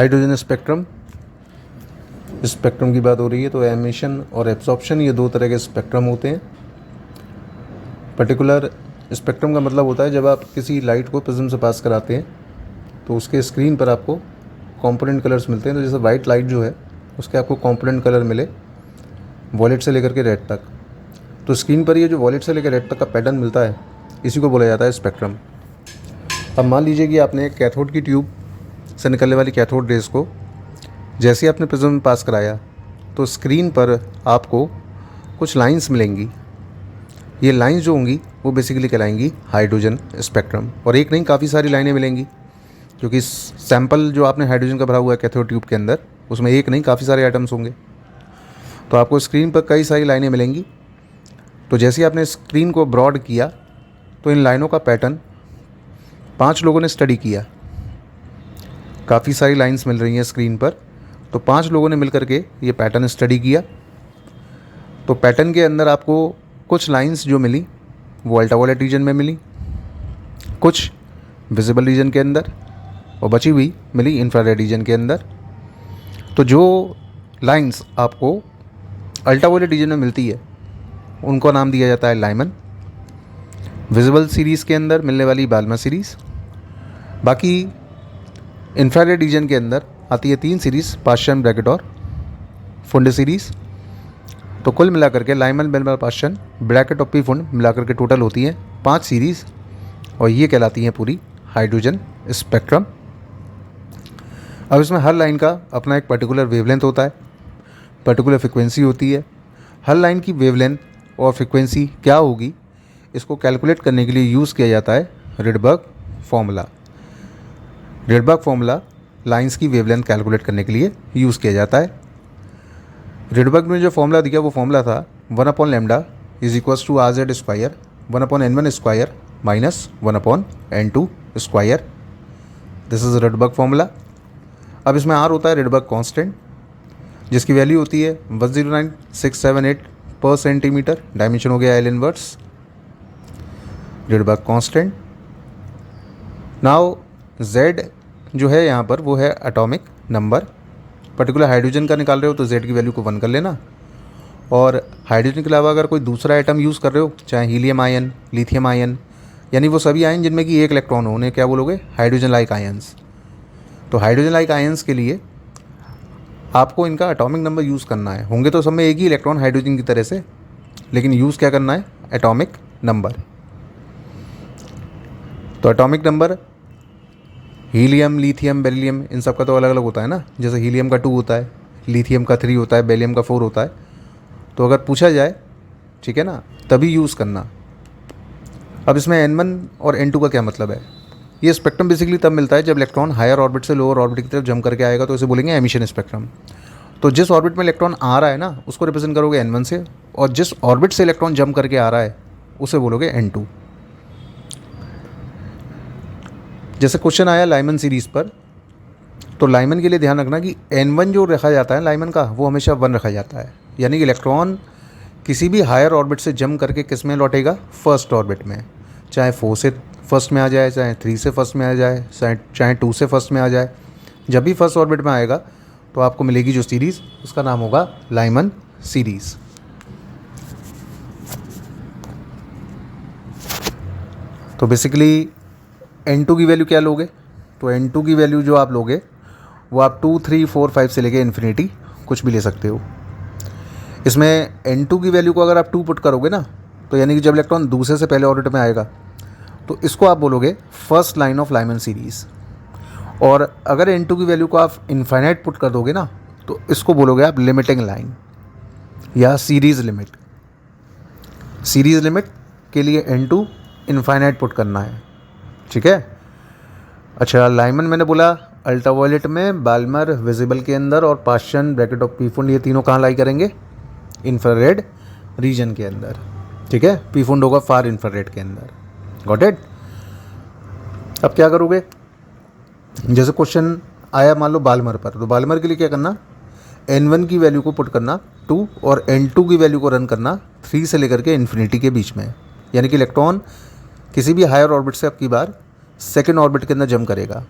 Hydrogen spectrum, spectrum की बात हो रही है तो एमिशन और एब्जॉर्प्शन ये दो तरह के स्पेक्ट्रम होते हैं। पर्टिकुलर स्पेक्ट्रम का मतलब होता है जब आप किसी लाइट को प्रिज्म से पास कराते हैं तो उसके स्क्रीन पर आपको कंपोनेंट कलर्स मिलते हैं। तो जैसे वाइट लाइट जो है उसके आपको कंपोनेंट कलर मिले वॉलेट से लेकर के रेड तक, तो स्क्रीन पर ये जो वॉलेट से लेकर रेड तक का पैटर्न मिलता है इसी को बोला जाता है स्पेक्ट्रम। अब मान लीजिए कि आपने कैथोड की ट्यूब से निकलने वाली कैथोड रेज को जैसे ही आपने प्रिज्म में पास कराया तो स्क्रीन पर आपको कुछ लाइंस मिलेंगी। ये लाइंस जो होंगी वो बेसिकली कहलाएंगी हाइड्रोजन स्पेक्ट्रम। और एक नहीं, काफ़ी सारी लाइनें मिलेंगी क्योंकि सैंपल जो आपने हाइड्रोजन का भरा हुआ है कैथोड ट्यूब के अंदर उसमें एक नहीं काफ़ी सारे आइटम्स होंगे। तो आपको स्क्रीन पर कई सारी लाइनें मिलेंगी। तो जैसे ही आपने स्क्रीन को ब्रॉड किया तो इन लाइनों का पैटर्न 5 लोगों ने स्टडी किया। काफ़ी सारी लाइंस मिल रही हैं स्क्रीन पर, तो 5 लोगों ने मिलकर के ये पैटर्न स्टडी किया। तो पैटर्न के अंदर आपको कुछ लाइंस जो मिली वो अल्ट्रावायलेट रीजन में मिली, कुछ विजिबल रीजन के अंदर और बची हुई मिली इंफ्रारेड रीजन के अंदर। तो जो लाइंस आपको अल्ट्रावायलेट रीजन में मिलती है उनको नाम दिया जाता है लाइमन। विजिबल सीरीज़ के अंदर मिलने वाली बाल्मर सीरीज़। बाकी इंफ्रारेड रीजन के अंदर आती है 3 सीरीज़, पाश्चन, ब्रैकेट और फुंड सीरीज़। तो कुल मिलाकर के लाइमन, बेलमर, पाश्चन, ब्रैकेट और पी फुंड मिलाकर के टोटल होती हैं 5 सीरीज़ और ये कहलाती हैं पूरी हाइड्रोजन स्पेक्ट्रम। अब इसमें हर लाइन का अपना एक पर्टिकुलर वेवलेंथ होता है, पर्टिकुलर फ्रिक्वेंसी होती है। हर लाइन की वेवलेंथ और फ्रिक्वेंसी क्या होगी इसको कैलकुलेट करने के लिए यूज़ किया जाता है Rydberg formula. Rydberg formula lines की वेवलेंथ कैलकुलेट करने के लिए यूज़ किया जाता है। रिडबर्ग ने जो फॉर्मूला दिया वो फॉर्मूला था 1/λ is equals to RZ square 1/N1 square minus 1/N2 square. This is Rydberg formula. अब इसमें R होता है रिडबर्ग कांस्टेंट जिसकी वैल्यू होती है 109678 पर सेंटीमीटर। डायमेंशन हो गया L inverse Rydberg constant. Now Z जो है यहाँ पर वो है एटॉमिक नंबर। पर्टिकुलर हाइड्रोजन का निकाल रहे हो तो Z की वैल्यू को 1 कर लेना। और हाइड्रोजन के अलावा अगर कोई दूसरा आइटम यूज़ कर रहे हो, चाहे हीलियम आयन, लिथियम आयन, यानी वो सभी आयन जिनमें कि एक इलेक्ट्रॉन हो, उन्हें क्या बोलोगे? Hydrogen like ions. तो हाइड्रोजन लाइक आयंस के लिए आपको इनका एटॉमिक नंबर यूज़ करना है। होंगे तो सब में एक ही इलेक्ट्रॉन हाइड्रोजन की तरह से, लेकिन यूज़ क्या करना है? Atomic number. तो atomic number helium, lithium, beryllium इन सब का तो अलग अलग होता है ना। जैसे हीलियम का 2 होता है, लिथियम का 3 होता है, बेरिलियम का 4 होता है। तो अगर पूछा जाए, ठीक है ना, तभी यूज़ करना। अब इसमें N1 और N2 का क्या मतलब है? ये स्पेक्ट्रम बेसिकली तब मिलता है जब इलेक्ट्रॉन हायर ऑर्बिट से लोअर ऑर्बिट की तरफ जंप करके आएगा, तो इसे बोलेंगे एमिशन स्पेक्ट्रम। तो जिस ऑर्बिट में इलेक्ट्रॉन आ रहा है ना उसको रिप्रेजेंट करोगे N1 से, और जिस ऑर्बिट से इलेक्ट्रॉन जंप करके आ रहा है उसे बोलोगे N2। जैसे क्वेश्चन आया लाइमन सीरीज़ पर, तो लाइमन के लिए ध्यान रखना कि N1 जो रखा जाता है लाइमन का वो हमेशा 1 रखा जाता है। यानी कि इलेक्ट्रॉन किसी भी हायर ऑर्बिट से जंप करके किस में लौटेगा? फर्स्ट ऑर्बिट में। चाहे 4 से फर्स्ट में आ जाए, चाहे 3 से फर्स्ट में आ जाए, चाहे 2 से फर्स्ट में आ जाए। जब भी फर्स्ट ऑर्बिट में आएगा तो आपको मिलेगी जो सीरीज़, उसका नाम होगा लाइमन सीरीज़। तो बेसिकली N2 की वैल्यू क्या लोगे? तो N2 की वैल्यू जो आप लोगे वो आप 2, 3, 4, 5 से लेके इन्फिनिटी कुछ भी ले सकते हो। इसमें N2 की वैल्यू को अगर आप 2 पुट करोगे ना, तो यानी कि जब इलेक्ट्रॉन दूसरे से पहले ऑर्बिट में आएगा तो इसको आप बोलोगे first line of Lyman series. और अगर N2 की वैल्यू को आप इनफाइनाइट पुट कर दोगे ना तो इसको बोलोगे आप लिमिटिंग लाइन या सीरीज़ लिमिट। सीरीज़ लिमिट के लिए N2 इनफाइनाइट पुट करना है, ठीक है। अच्छा, लाइमन मैंने बोला अल्ट्रावायलेट में, बाल्मर विजिबल के अंदर और पाश्चन, ब्रैकेट ऑफ पी फुंड, ये तीनों कहाँ लाई करेंगे? इंफ्रारेड रीजन के अंदर, ठीक है। पी फुंड होगा फार इंफ्रारेड के अंदर। Got it? अब क्या करोगे? जैसे क्वेश्चन आया मान लो बाल्मर पर, तो बाल्मर के लिए क्या करना? N1 की वैल्यू को पुट करना 2 और N2 की वैल्यू को रन करना 3 से लेकर के इन्फिनिटी के बीच में। यानी कि इलेक्ट्रॉन किसी भी हायर ऑर्बिट से अब की बार सेकेंड ऑर्बिट के अंदर जंप करेगा।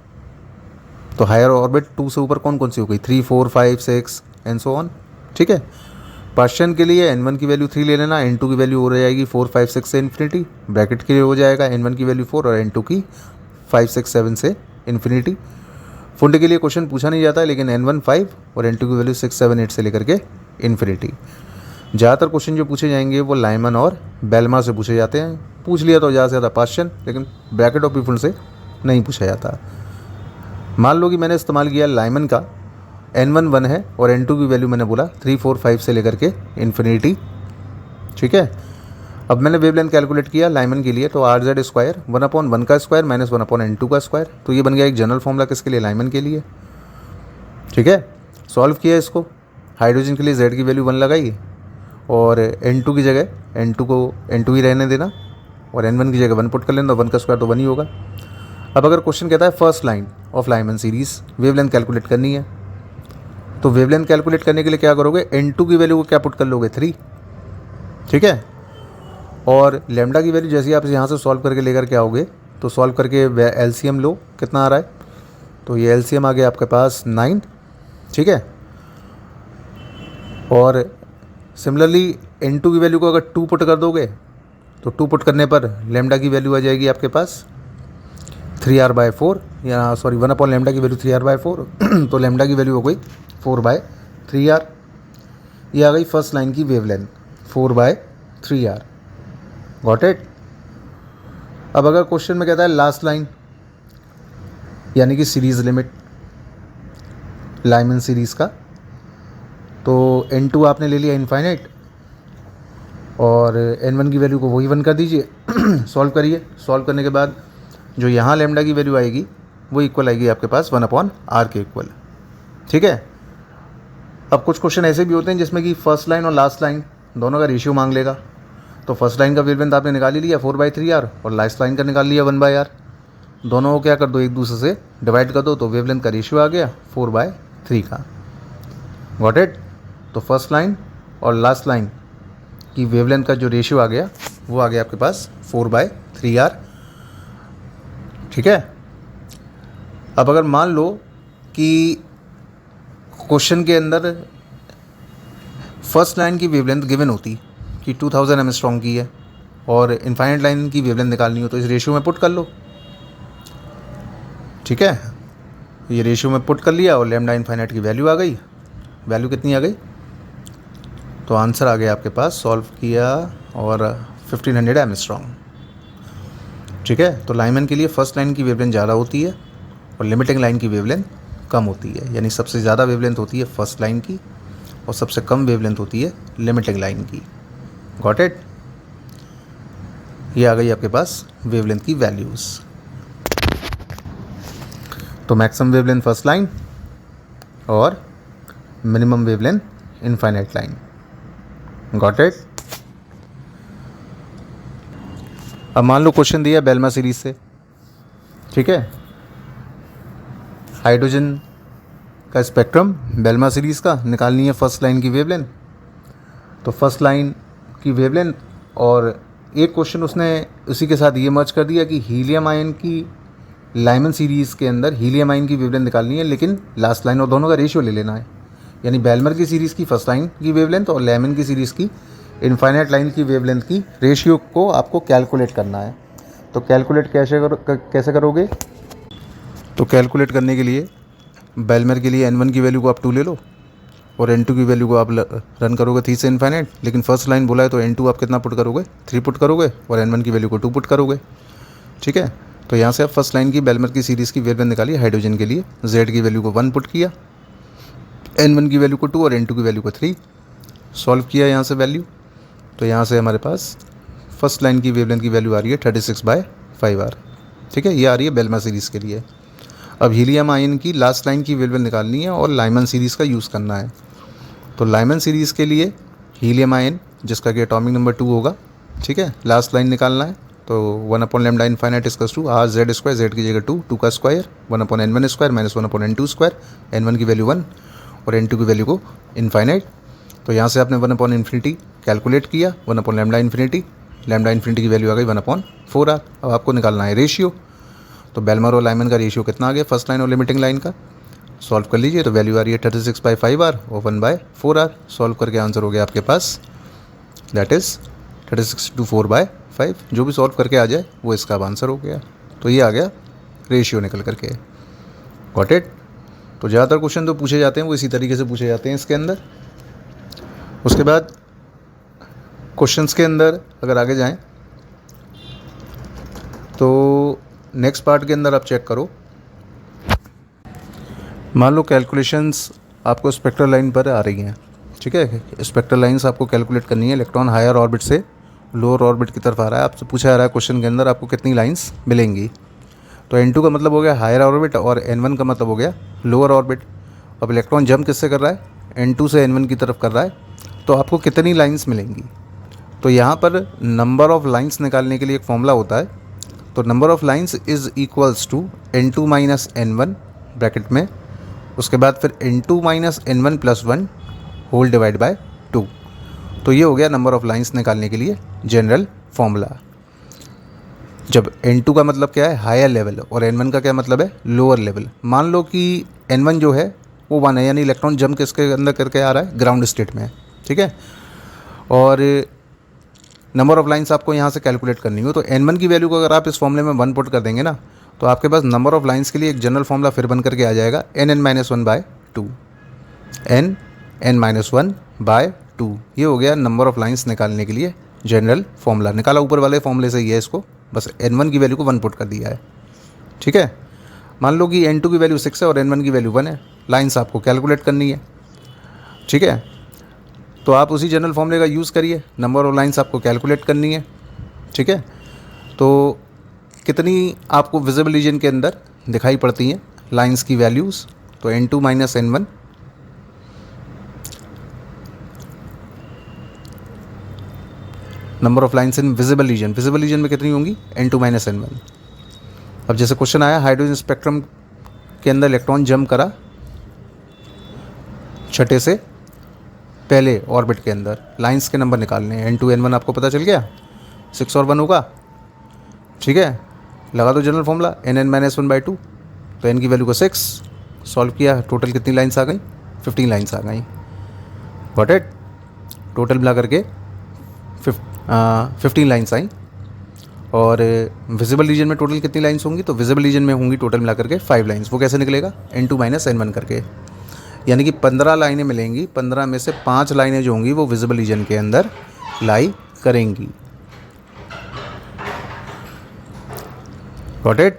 तो हायर ऑर्बिट 2 से ऊपर कौन कौन सी हो गई, 3, 4, 5, 6 एंड सो ऑन। ठीक है, पार्शियन के लिए n1 की वैल्यू 3 ले लेना, n2 की वैल्यू हो जाएगी 4, 5, 6 से इन्फिनिटी, ब्रैकेट के लिए हो जाएगा n1 की वैल्यू 4 और n2 की 5, 6, 7 से इन्फिनिटी। फुंड के लिए क्वेश्चन पूछा नहीं जाता है, लेकिन n1 5 और n2 की वैल्यू 6, 7, 8 से लेकर के इन्फिनिटी। ज़्यादातर क्वेश्चन जो पूछे जाएंगे वो लाइमन और बेलमार से पूछे जाते हैं। पूछ लिया तो ज़्यादा से ज़्यादा पार्शियन, लेकिन ब्रैकेट और फुंड से नहीं पूछा जाता। मान लो कि मैंने इस्तेमाल किया लाइमन का, n1 1 है और n2 की वैल्यू मैंने बोला 3, 4, 5 से लेकर के इन्फिनिटी। ठीक है, अब मैंने वेवलेंथ कैलकुलेट किया लाइमन के लिए, तो आर जेड स्क्वायर 1/1 का स्क्वायर माइनस 1/n2 का स्क्वायर, तो ये बन गया एक जनरल फॉर्मूला किसके लिए, लाइमन के लिए। ठीक है, सॉल्व किया इसको, हाइड्रोजन के लिए z की वैल्यू 1 लगाई और n2 की जगह n2 को n2 ही रहने देना और n1 की जगह 1 पुट कर लेना, 1 का स्क्वायर तो 1 ही होगा। अब अगर क्वेश्चन कहता है first line of Lyman series wavelength calculate करनी है, तो वेवलेंथ कैलकुलेट करने के लिए क्या करोगे, n2 की वैल्यू को क्या पुट कर लोगे, 3। ठीक है, और लेमडा की वैल्यू जैसे ही आप यहाँ से सॉल्व करके लेकर के आओगे, तो सॉल्व करके एलसीएम लो, कितना आ रहा है, तो ये एलसीएम आ गया आपके पास 9। ठीक है, और सिमिलरली n2 की वैल्यू को अगर 2 पुट कर दोगे, तो 2 पुट करने पर लेमडा की वैल्यू आ जाएगी आपके पास 3r/4, या सॉरी 1/λ की वैल्यू 3r/4 तो लेमडा की वैल्यू हो गई 4/3r। ये आ गई फर्स्ट लाइन की वेवलेंथ 4/3r। Got it. अब अगर क्वेश्चन में कहता है लास्ट लाइन यानी कि सीरीज लिमिट लाइमन सीरीज का, तो n2 आपने ले लिया इनफाइनाइट और n1 की वैल्यू को वही 1 कर दीजिए। सॉल्व करिए, सॉल्व करने के बाद जो यहाँ लेमडा की वैल्यू आएगी वो इक्वल आएगी आपके पास 1/r के इक्वल। ठीक है, अब कुछ क्वेश्चन ऐसे भी होते हैं जिसमें कि फर्स्ट लाइन और लास्ट लाइन दोनों का रेशियो मांग लेगा, तो फर्स्ट लाइन का वेवलेंथ आपने निकाल ही लिया 4/3r और लास्ट लाइन का निकाल लिया 1/r, दोनों को क्या कर दो, एक दूसरे से डिवाइड कर दो, तो वेवलेंथ का रेशियो आ गया 4/3 का। Got it. तो फर्स्ट लाइन और लास्ट लाइन की वेवलेंथ का जो रेशियो आ गया वो आ गया आपके पास 4/3r। ठीक है, अब अगर मान लो कि क्वेश्चन के अंदर फर्स्ट लाइन की वेवलेंथ गिवन होती कि 2000 एंगस्ट्रॉम की है और इनफाइनाइट लाइन की वेवलेंथ निकालनी हो, तो इस रेशियो में पुट कर लो। ठीक है, ये रेशियो में पुट कर लिया और लेमडा इनफाइनाइट की वैल्यू आ गई, वैल्यू कितनी आ गई, तो आंसर आ गया आपके पास, सॉल्व किया और 1500 एंगस्ट्रॉम। ठीक है, तो लाइमन के लिए फर्स्ट लाइन की वेवलेंथ ज़्यादा होती है और लिमिटिंग लाइन की वेवलेंथ कम होती है, यानी सबसे ज़्यादा वेवलेंथ होती है फर्स्ट लाइन की और सबसे कम वेवलेंथ होती है लिमिटिंग लाइन की। Got it. ये आ गई आपके पास वेवलेंथ की वैल्यूज़। तो मैक्सिमम वेवलेंथ फर्स्ट लाइन और minimum wavelength infinite line. Got it. अब मान लो क्वेश्चन दिया बेलमा सीरीज से। ठीक है, हाइड्रोजन का स्पेक्ट्रम बेलमा सीरीज़ का निकालनी है फर्स्ट लाइन की वेवलेंथ, तो फर्स्ट लाइन की वेवलेंथ और एक क्वेश्चन उसने उसी के साथ ये मर्ज कर दिया कि हीलियम आयन की लाइमन सीरीज़ के अंदर हीलियम आयन की वेवलेंथ निकालनी है, लेकिन लास्ट लाइन और दोनों का रेशियो ले लेना है, यानी बेलमर की सीरीज़ की फर्स्ट लाइन की वेवलेंथ और लाइमन की सीरीज़ की इनफाइनाइट लाइन की वेवलेंथ की रेशियो को आपको कैलकुलेट करना है। तो कैलकुलेट कैसे करोगे, तो कैलकुलेट करने के लिए बेलमर के लिए n1 की वैल्यू को आप 2 ले लो और n2 की वैल्यू को आप रन करोगे 3 से इनफाइनाइट, लेकिन फर्स्ट लाइन बोला है तो n2 आप कितना पुट करोगे, 3 पुट करोगे और n1 की वैल्यू को 2 पुट करोगे। ठीक है, तो यहाँ से आप फर्स्ट लाइन की बेलमर की सीरीज़ की वेवलेंथ निकालिए हाइड्रोजन के लिए, z की वैल्यू को 1 पुट किया, n1 की वैल्यू को 2 और n2 की वैल्यू को 3, सॉल्व किया यहाँ से वैल्यू, तो यहाँ से हमारे पास फर्स्ट लाइन की वेवलेंथ की वैल्यू आ रही है 36/5r। ठीक है, ये आ रही है बेलमा सीरीज़ के लिए। अब हीलियम आयन की लास्ट लाइन की वेवलेंथ निकालनी है और लाइमन सीरीज़ का यूज़ करना है। तो लाइमन सीरीज़ के लिए हीलियम आयन जिसका कि एटॉमिक नंबर 2 होगा, ठीक है, लास्ट लाइन निकालना है, तो 1/λ infinite equals to r z square, z की जगह 2 का square 1/n1 square minus 1/n2 square, n1 की वैल्यू 1 और n2 की वैल्यू को इनफाइनाइट। तो यहाँ से आपने 1/∞ कैलकुलेट किया, 1/λ इन्फिनिटी की वैल्यू आ गई 1/4r। अब आपको निकालना है रेशियो, तो बेलमर और लाइमन का रेशियो कितना आ गया फर्स्ट लाइन और लिमिटिंग लाइन का, सॉल्व कर लीजिए। तो वैल्यू आ रही है 36/5R और 1/4R। सॉल्व करके आंसर हो गया आपके पास, दैट इज़ 36 × 4/5। जो भी सॉल्व करके आ जाए वो इसका अब आंसर हो गया। तो ये आ गया रेशियो निकल करके। Got it. तो ज़्यादातर क्वेश्चन जो पूछे जाते हैं वो इसी तरीके से पूछे जाते हैं इसके अंदर। उसके बाद क्वेश्चंस के अंदर अगर आगे जाएं तो नेक्स्ट पार्ट के अंदर आप चेक करो। मान लो कैलकुलेशंस आपको स्पेक्ट्रल लाइन पर आ रही हैं, ठीक है। स्पेक्ट्रल लाइंस आपको कैलकुलेट करनी है। इलेक्ट्रॉन हायर ऑर्बिट से लोअर ऑर्बिट की तरफ आ रहा है। आपसे पूछा जा रहा है क्वेश्चन के अंदर आपको कितनी लाइंस मिलेंगी। तो N2 का मतलब हो गया हायर ऑर्बिट और N1 का मतलब हो गया लोअर ऑर्बिट। अब इलेक्ट्रॉन जंप किससे कर रहा है, N2 से N1 की तरफ कर रहा है। तो आपको कितनी लाइंस मिलेंगी। तो यहाँ पर नंबर ऑफ़ लाइंस निकालने के लिए एक फॉर्मूला होता है। तो number of lines is equals to N2 - N1 bracket में, उसके बाद फिर N2 - N1 + 1 whole divide by 2। तो ये हो गया नंबर ऑफ़ लाइंस निकालने के लिए जनरल फॉर्मूला। जब N2 का मतलब क्या है, हायर लेवल, और N1 का क्या मतलब है, लोअर लेवल। मान लो कि N1 जो है वो 1 है, यानी इलेक्ट्रॉन जंप किसके अंदर करके आ रहा है, ग्राउंड स्टेट में, ठीक है। और नंबर ऑफ़ लाइंस आपको यहाँ से कैलकुलेट करनी हो तो N1 की वैल्यू को अगर आप इस फॉर्मूले में 1 पुट कर देंगे ना, तो आपके पास नंबर ऑफ़ लाइंस के लिए एक जनरल फॉर्मूला फिर बन करके आ जाएगा Nn-1/2। Nn-1/2 ये हो गया नंबर ऑफ़ लाइंस निकालने के लिए जनरल फॉर्मूला। निकाला ऊपर वाले फॉर्मूले से ही है, इसको बस N1 की वैल्यू को 1 पुट कर दिया है, ठीक है। मान लो कि N2 की वैल्यू 6 है और N1 की वैल्यू 1 है। लाइंस आपको कैलकुलेट करनी है, ठीक है। तो आप उसी जनरल फॉर्मूले का यूज़ करिए, नंबर ऑफ लाइंस आपको कैलकुलेट करनी है, ठीक है। तो कितनी आपको विजिबल रीजन के अंदर दिखाई पड़ती हैं लाइंस की वैल्यूज़, तो N2 - N1 number of lines in visible region. Visible region में कितनी होंगी, N2 - N1। अब जैसे क्वेश्चन आया हाइड्रोजन स्पेक्ट्रम के अंदर इलेक्ट्रॉन जंप करा छठे से पहले ऑर्बिट के अंदर, लाइंस के नंबर निकालने हैं। N2 N1 आपको पता चल गया, 6 और 1 होगा, ठीक है। लगा दो जनरल फॉर्मूला Nn-1/2। तो N की वैल्यू को 6 सॉल्व किया, टोटल कितनी लाइंस आ गई, 15 लाइंस आ गई। Got it. टोटल मिला करके 15 लाइंस आई। और विजिबल रीजन में टोटल कितनी लाइंस होंगी, तो विजिबल रीजन में होंगी टोटल मिला करके 5 लाइंस। वो कैसे निकलेगा, N2 - N1 करके, यानी कि 15 लाइनें मिलेंगी। 15 में से 5 लाइनें जो होंगी वो विजिबल रीजन के अंदर लाई करेंगी। Got it.